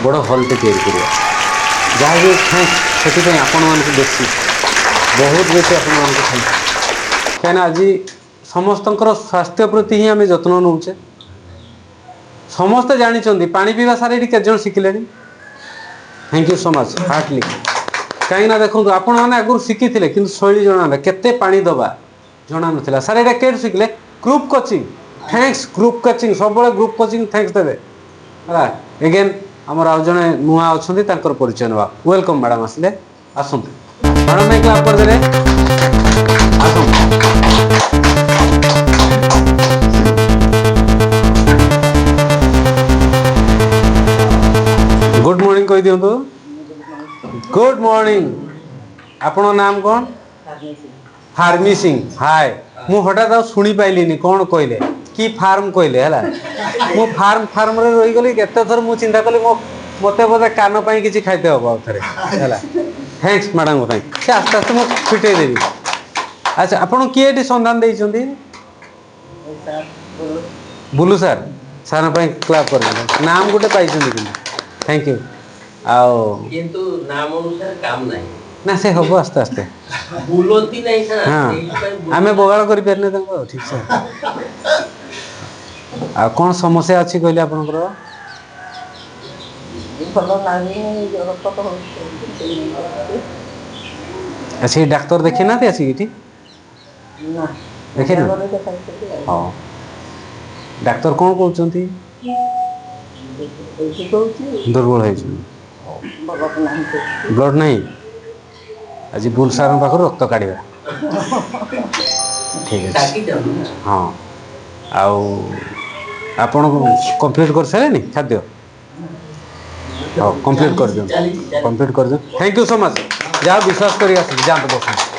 बड़ हल्टे तैयारी कर जहाँ भी थैंक्स से आपण मानक बेसी बहुत बेसी आपण मानक थैंक्स कहीं आज समस्त स्वास्थ्य प्रति ही आम जत्न नौचे समस्ते जानी पानी पीवा सारे ये केत शिखिले thank you so much heartily कहीं देखो आपण मैंने आगुरी शिखी थे कि शैली जना केते पानी दबा जना ना सारे ये के शिखिले group coaching thanks group coaching सब ग्रुप कोचिंग थैंक्स देवे है एगेन आमर आउ जड़े नुआ अच्छा परिचय ना वेलकम मैडम आसिले आसतु मैडम नहीं क्लास करदे आस गुड मॉर्निंग कही दिंतु गुड मॉर्निंग आपण नाम कौन फार्मी सिंह हाय मु हठात शुणी पाइलिनी कौन कहले कि फार्म कहले है मु फार्म फार्म रे रही गली केते थर मु चिंता कली मते बोधे कान पाई किछि खाइते हो आ थरे हैला थैंक्स मैडम को से आस्ते आस्ते मु फिटे देबी अच्छा आपण किए एटी संधान देई छथि बुलू सर सर पाई क्लास कर नाम गुटे पाई छथि थैंक यू आओ किंतु नाम अनुसार काम नहीं ना से हबो आस्ते आस्ते बुलंती नहीं सर हाँ आमे बगाड़ करि परने तंको ठीक से आ कौन समस्या अच्छी कहले आपनकर भलो लागे रक्त हो अच्छी डॉक्टर देखि ना आसी इठी ना देखि ना हां डॉक्टर कौन कहउचंती दुर्बल है ब्लड नहीं आज बुल सार पाख रक्त काढ़ा ठीक है हाँ आउ आपण कंप्लीट कर सारे खाद्य हाँ कंप्लीट कर दियो कंप्लीट कर दियो थैंक यू सो मच जा विश्वास करी जाते बस